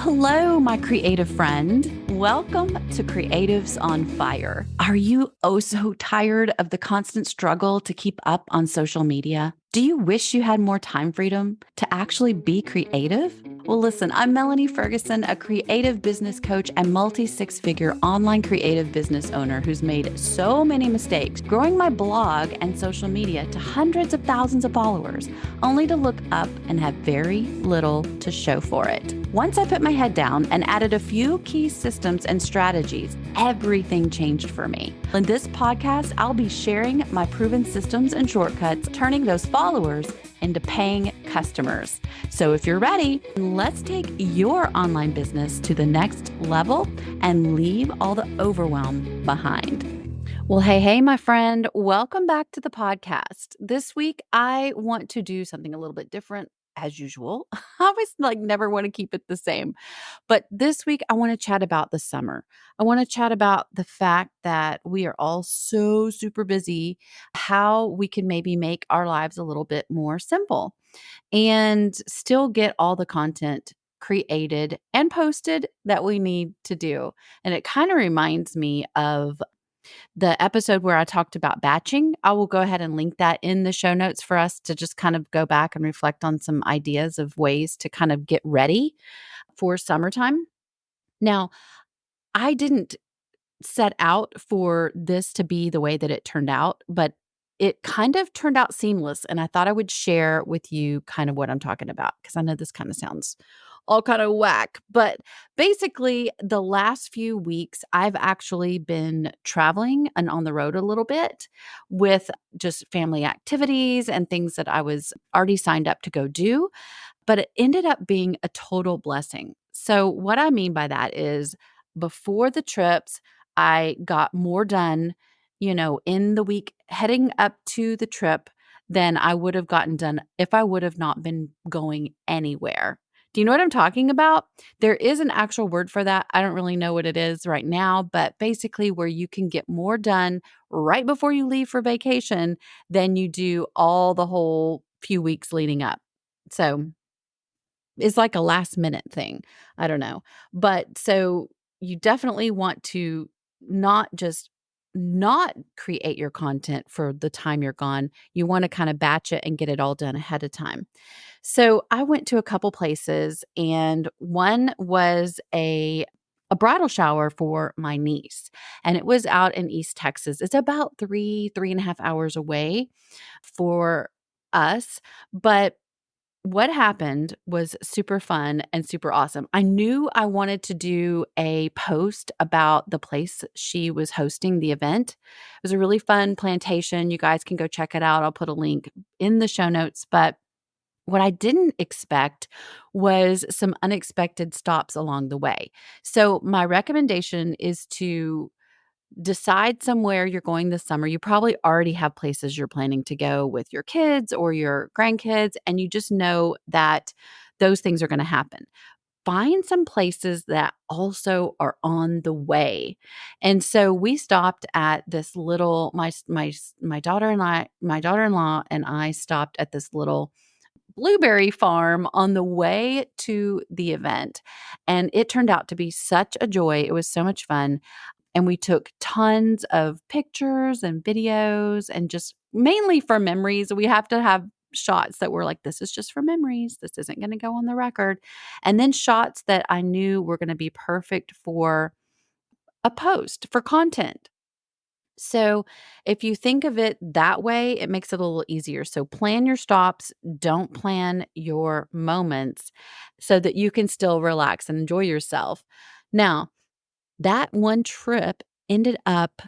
Hello, my creative friend. Welcome to Creatives on Fire. Are you oh so tired of the constant struggle to keep up on social media? Do you wish you had more time freedom to actually be creative? Well, listen, I'm Melanie Ferguson, a creative business coach and multi-six-figure online creative business owner who's made so many mistakes growing my blog and social media to hundreds of thousands of followers, only to look up and have very little to show for it. Once I put my head down and added a few key systems and strategies, everything changed for me. In this podcast, I'll be sharing my proven systems and shortcuts, turning those followers into paying customers. So if you're ready, let's take your online business to the next level and leave all the overwhelm behind. Well, hey, my friend, welcome back to the podcast. This week, I want to do something a little bit different as usual. I always never want to keep it the same. But this week, I want to chat about the summer. I want to chat about the fact that we are all so super busy, how we can maybe make our lives a little bit more simple and still get all the content created and posted that we need to do. And it kind of reminds me of the episode where I talked about batching. I will go ahead and link that in the show notes for us to just kind of go back and reflect on some ideas of ways to kind of get ready for summertime. Now, I didn't set out for this to be the way that it turned out, but it kind of turned out seamless. And I thought I would share with you kind of what I'm talking about, because I know this kind of sounds all kind of whack. But basically, the last few weeks, I've actually been traveling and on the road a little bit with just family activities and things that I was already signed up to go do. But it ended up being a total blessing. So, what I mean by that is before the trips, I got more done, in the week heading up to the trip than I would have gotten done if I would have not been going anywhere. Do you know what I'm talking about? There is an actual word for that. I don't really know what it is right now, but basically where you can get more done right before you leave for vacation than you do all the whole few weeks leading up. So it's like a last minute thing. I don't know. But so you definitely want to not just not create your content for the time you're gone. You want to kind of batch it and get it all done ahead of time. So I went to a couple places, and one was a bridal shower for my niece, and it was out in East Texas. It's about 3.5 hours away for us, but what happened was super fun and super awesome. I knew I wanted to do a post about the place she was hosting the event. It was a really fun plantation. You guys can go check it out. I'll put a link in the show notes. But what I didn't expect was some unexpected stops along the way. So, my recommendation is to decide somewhere you're going this summer. You probably already have places you're planning to go with your kids or your grandkids, and you just know that those things are going to happen. Find some places that also are on the way. And so we stopped at this little my daughter-in-law and I stopped at this little blueberry farm on the way to the event. And it turned out to be such a joy. It was so much fun. And we took tons of pictures and videos and just mainly for memories. We have to have shots that were like, this is just for memories. This isn't going to go on the record. And then shots that I knew were going to be perfect for a post, for content. So if you think of it that way, it makes it a little easier. So plan your stops, don't plan your moments so that you can still relax and enjoy yourself. Now, that one trip ended up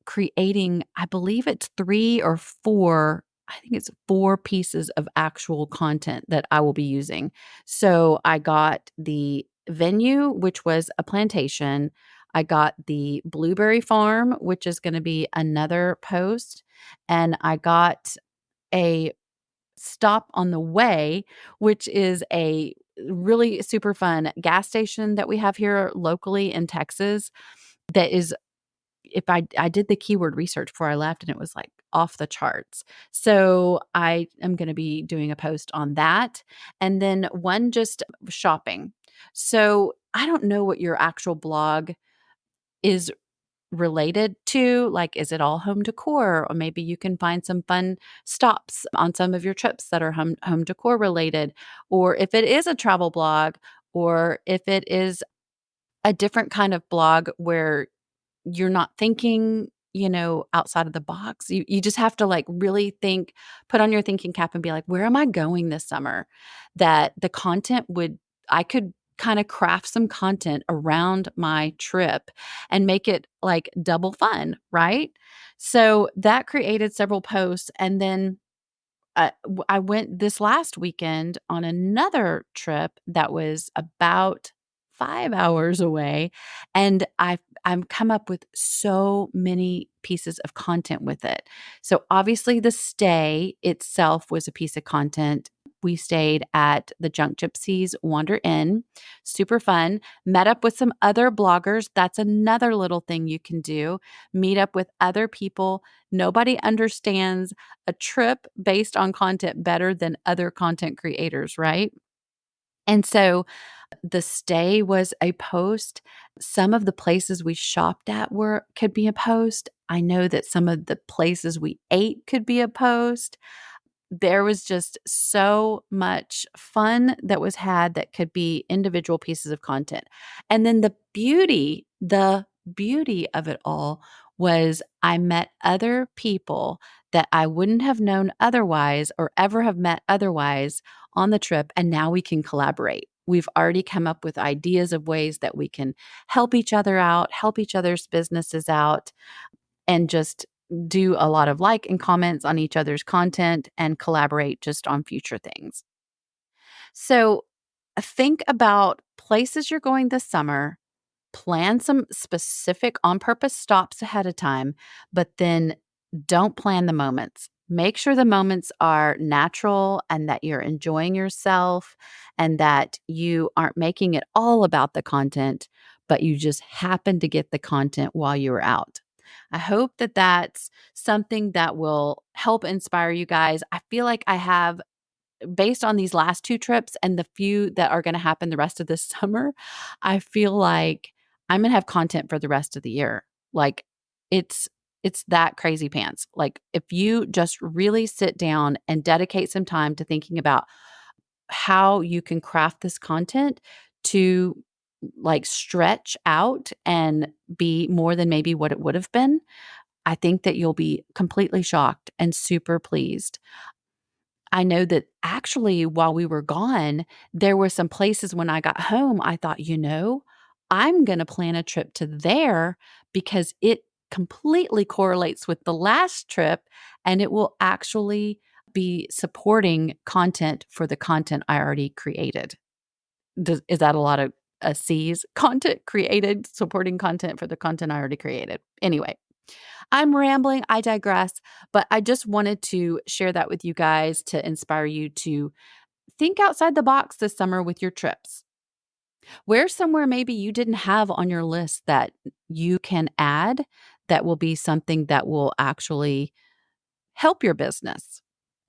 creating, I believe it's 3 or 4, I think it's 4 pieces of actual content that I will be using. So I got the venue, which was a plantation. I got the blueberry farm, which is going to be another post. And I got a stop on the way, which is a really super fun gas station that we have here locally in Texas that is if I did the keyword research before I left and it was like off the charts. So I am going to be doing a post on that. And then one just shopping. So I don't know what your actual blog is related to. Like, is it all home decor? Or maybe you can find some fun stops on some of your trips that are home decor related. Or if it is a travel blog, or if it is a different kind of blog where you're not thinking, outside of the box. You just have to like really think, put on your thinking cap and be like, where am I going this summer? That the content would I could kind of craft some content around my trip and make it like double fun, right? So that created several posts, and then I went this last weekend on another trip that was about 5 hours away, and I'm come up with so many pieces of content with it. So, obviously, the stay itself was a piece of content. We stayed at the Junk Gypsies Wander Inn. Super fun. Met up with some other bloggers. That's another little thing you can do. Meet up with other people. Nobody understands a trip based on content better than other content creators, right? And so the stay was a post. Some of the places we shopped at were could be a post. I know that some of the places we ate could be a post. There was just so much fun that was had that could be individual pieces of content. And then the beauty of it all was I met other people that I wouldn't have known otherwise or ever have met otherwise on the trip. And now we can collaborate. We've already come up with ideas of ways that we can help each other out, help each other's businesses out, and just do a lot of like and comments on each other's content and collaborate just on future things. So think about places you're going this summer, plan some specific on purpose stops ahead of time, but then don't plan the moments. Make sure the moments are natural and that you're enjoying yourself and that you aren't making it all about the content, but you just happen to get the content while you were out. I hope that that's something that will help inspire you guys. I feel like I have, based on these last 2 trips and the few that are gonna happen the rest of this summer, I feel like I'm gonna have content for the rest of the year. Like, it's it's that crazy pants. Like, if you just really sit down and dedicate some time to thinking about how you can craft this content to, like, stretch out and be more than maybe what it would have been, I think that you'll be completely shocked and super pleased. I know that actually while we were gone, there were some places when I got home, I thought, I'm going to plan a trip to there because it completely correlates with the last trip and it will actually be supporting content for the content I already created. Is that a lot of C's? Content created, supporting content for the content I already created. Anyway, I'm rambling, I digress, but I just wanted to share that with you guys to inspire you to think outside the box this summer with your trips. Where's somewhere maybe you didn't have on your list that you can add that will be something that will actually help your business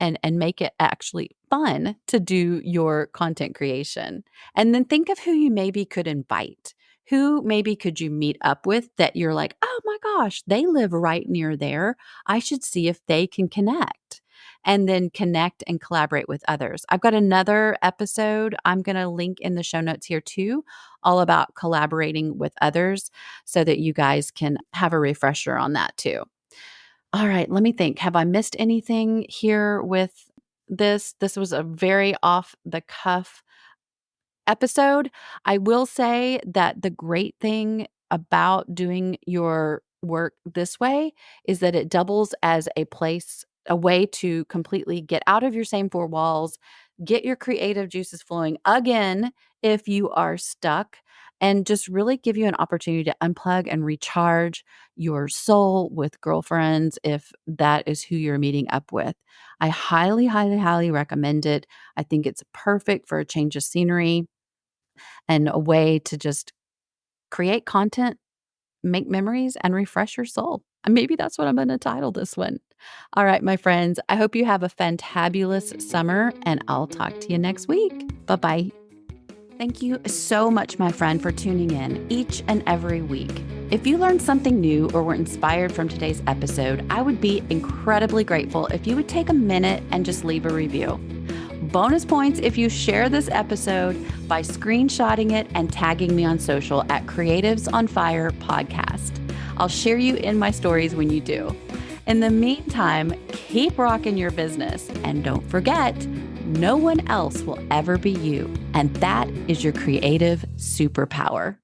and make it actually fun to do your content creation. And then think of who you maybe could invite. Who maybe could you meet up with that you're like, "Oh my gosh, they live right near there. I should see if they can connect." And then connect and collaborate with others. I've got another episode I'm going to link in the show notes here too, all about collaborating with others so that you guys can have a refresher on that too. All right, let me think. Have I missed anything here with this? This was a very off the cuff episode. I will say that the great thing about doing your work this way is that it doubles as a way to completely get out of your same 4 walls, get your creative juices flowing again if you are stuck, and just really give you an opportunity to unplug and recharge your soul with girlfriends if that is who you're meeting up with. I highly, highly, highly recommend it. I think it's perfect for a change of scenery and a way to just create content, make memories, and refresh your soul. And maybe that's what I'm going to title this one. All right, my friends, I hope you have a fantabulous summer, and I'll talk to you next week. Bye bye. Thank you so much, my friend, for tuning in each and every week. If you learned something new or were inspired from today's episode, I would be incredibly grateful if you would take a minute and just leave a review. Bonus points if you share this episode by screenshotting it and tagging me on social at Creatives on Fire Podcast. I'll share you in my stories when you do. In the meantime, keep rocking your business and don't forget, no one else will ever be you. And that is your creative superpower.